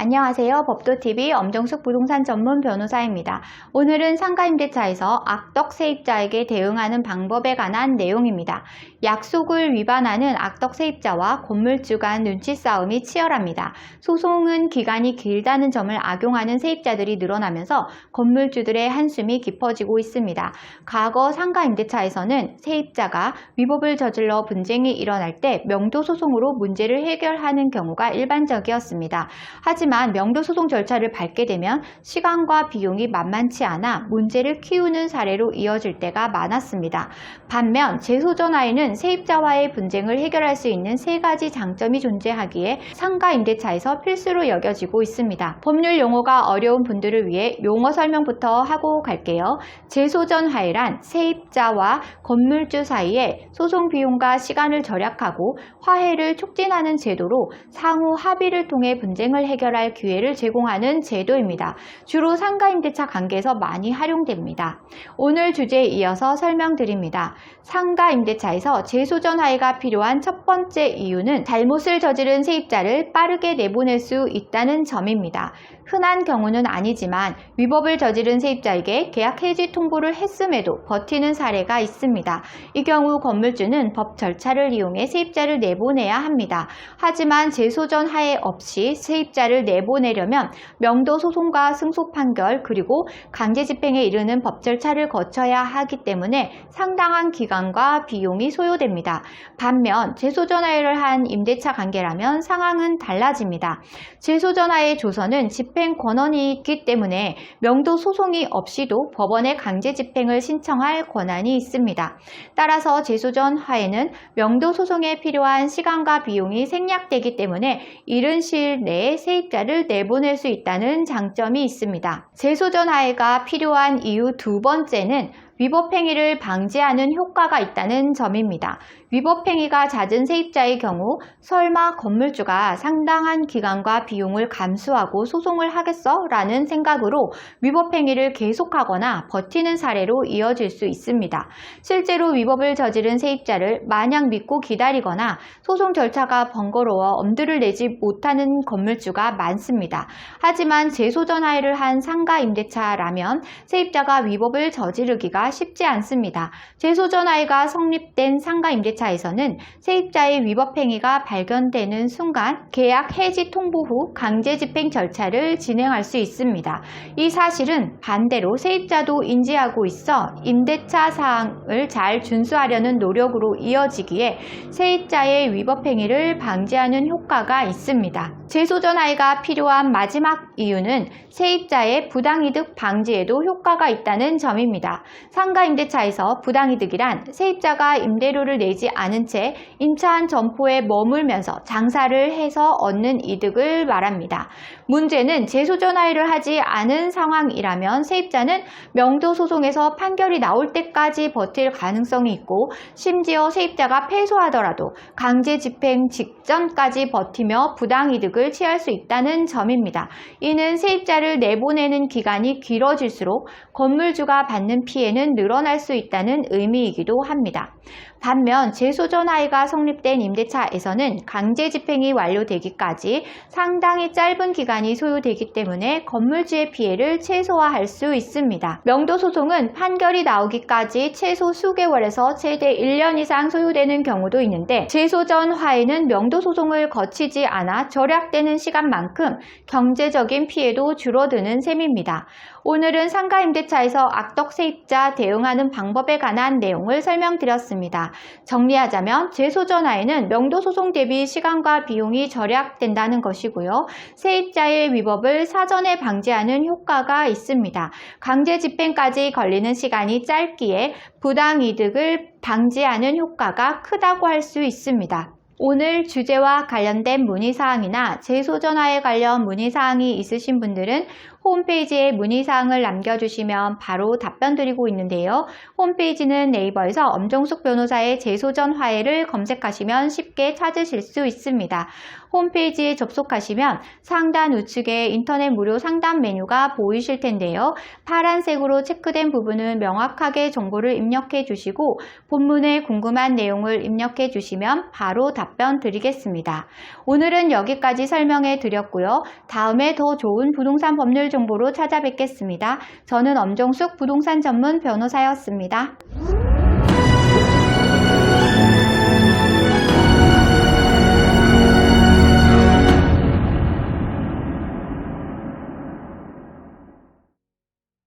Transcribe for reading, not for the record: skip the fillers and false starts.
안녕하세요. 법도TV 엄정숙 부동산 전문 변호사입니다. 오늘은 상가임대차에서 악덕 세입자에게 대응하는 방법에 관한 내용입니다. 약속을 위반하는 악덕 세입자와 건물주 간 눈치 싸움이 치열합니다. 소송은 기간이 길다는 점을 악용하는 세입자들이 늘어나면서 건물주들의 한숨이 깊어지고 있습니다. 과거 상가임대차에서는 세입자가 위법을 저질러 분쟁이 일어날 때 명도소송으로 문제를 해결하는 경우가 일반적이었습니다. 하지만 명도소송 절차를 밟게 되면 시간과 비용이 만만치 않아 문제를 키우는 사례로 이어질 때가 많았습니다. 반면 재소전화에는 세입자와의 분쟁을 해결할 수 있는 세 가지 장점이 존재하기에 상가임대차에서 필수로 여겨지고 있습니다. 법률 용어가 어려운 분들을 위해 용어 설명부터 하고 갈게요. 재소전화해란 세입자와 건물주 사이에 소송 비용과 시간을 절약하고 화해를 촉진하는 제도로 상호 합의를 통해 분쟁을 해결할 기회를 제공하는 제도입니다. 주로 상가임대차 관계에서 많이 활용됩니다. 오늘 주제에 이어서 설명드립니다. 상가임대차에서 재소전화해가 필요한 첫 번째 이유는 잘못을 저지른 세입자를 빠르게 내보낼 수 있다는 점입니다. 흔한 경우는 아니지만 위법을 저지른 세입자에게 계약 해지 통보를 했음에도 버티는 사례가 있습니다. 이 경우 건물주는 법 절차를 이용해 세입자를 내보내야 합니다. 하지만 재소전화해 없이 세입자를 내보내려면 명도소송과 승소 판결 그리고 강제집행에 이르는 법 절차를 거쳐야 하기 때문에 상당한 기간과 비용이 소요됩니다. 반면 재소전화해를 한 임대차 관계라면 상황은 달라집니다. 재소전화해 조서는 집행 권한이 있기 때문에 명도소송이 없이도 법원에 강제집행을 신청할 권한이 있습니다. 따라서 재소전화해는 명도소송에 필요한 시간과 비용이 생략되기 때문에 이른 시일 내에 세입자를 내보낼 수 있다는 장점이 있습니다. 재소전화해가 필요한 이유 두 번째는 위법행위를 방지하는 효과가 있다는 점입니다. 위법행위가 잦은 세입자의 경우 설마 건물주가 상당한 기간과 비용을 감수하고 소송을 하겠어? 라는 생각으로 위법행위를 계속하거나 버티는 사례로 이어질 수 있습니다. 실제로 위법을 저지른 세입자를 마냥 믿고 기다리거나 소송 절차가 번거로워 엄두를 내지 못하는 건물주가 많습니다. 하지만 재소전화해를 한 상가임대차라면 세입자가 위법을 저지르기가 쉽지 않습니다. 재소전화해가 성립된 상가임대차에서는 세입자의 위법행위가 발견되는 순간 계약 해지 통보 후 강제집행 절차를 진행할 수 있습니다. 이 사실은 반대로 세입자도 인지하고 있어 임대차 사항을 잘 준수하려는 노력으로 이어지기에 세입자의 위법행위를 방지하는 효과가 있습니다. 재소전화해가 필요한 마지막 이유는 세입자의 부당이득 방지에도 효과가 있다는 점입니다. 상가임대차에서 부당이득이란 세입자가 임대료를 내지 않은 채 임차한 점포에 머물면서 장사를 해서 얻는 이득을 말합니다. 문제는 재소전화해를 하지 않은 상황이라면 세입자는 명도소송에서 판결이 나올 때까지 버틸 가능성이 있고 심지어 세입자가 패소하더라도 강제집행 직전까지 버티며 부당이득을 취할 수 있다는 점입니다. 이는 세입자를 내보내는 기간이 길어질수록 건물주가 받는 피해는 늘어날 수 있다는 의미이기도 합니다. 반면 재소전화해가 성립된 임대차에서는 강제집행이 완료되기까지 상당히 짧은 기간이 소요되기 때문에 건물주의 피해를 최소화할 수 있습니다. 명도소송은 판결이 나오기까지 최소 수개월에서 최대 1년 이상 소요되는 경우도 있는데 재소전화해는 명도소송을 거치지 않아 절약되는 시간만큼 경제적인 피해도 줄어드는 셈입니다. 오늘은 상가임대차에서 악덕 세입자 대응하는 방법에 관한 내용을 설명드렸습니다. 정리하자면 재소전화해는 명도소송 대비 시간과 비용이 절약된다는 것이고요. 세입자의 위법을 사전에 방지하는 효과가 있습니다. 강제집행까지 걸리는 시간이 짧기에 부당이득을 방지하는 효과가 크다고 할 수 있습니다. 오늘 주제와 관련된 문의사항이나 재소전화해 관련 문의사항이 있으신 분들은 홈페이지에 문의사항을 남겨주시면 바로 답변 드리고 있는데요. 홈페이지는 네이버에서 엄정숙 변호사의 재소전 화해를 검색하시면 쉽게 찾으실 수 있습니다. 홈페이지에 접속하시면 상단 우측에 인터넷 무료 상담 메뉴가 보이실 텐데요. 파란색으로 체크된 부분은 명확하게 정보를 입력해 주시고 본문에 궁금한 내용을 입력해 주시면 바로 답변 드리겠습니다. 오늘은 여기까지 설명해 드렸고요. 다음에 더 좋은 부동산 법률 정보로 찾아뵙겠습니다. 저는 엄정숙 부동산 전문 변호사였습니다.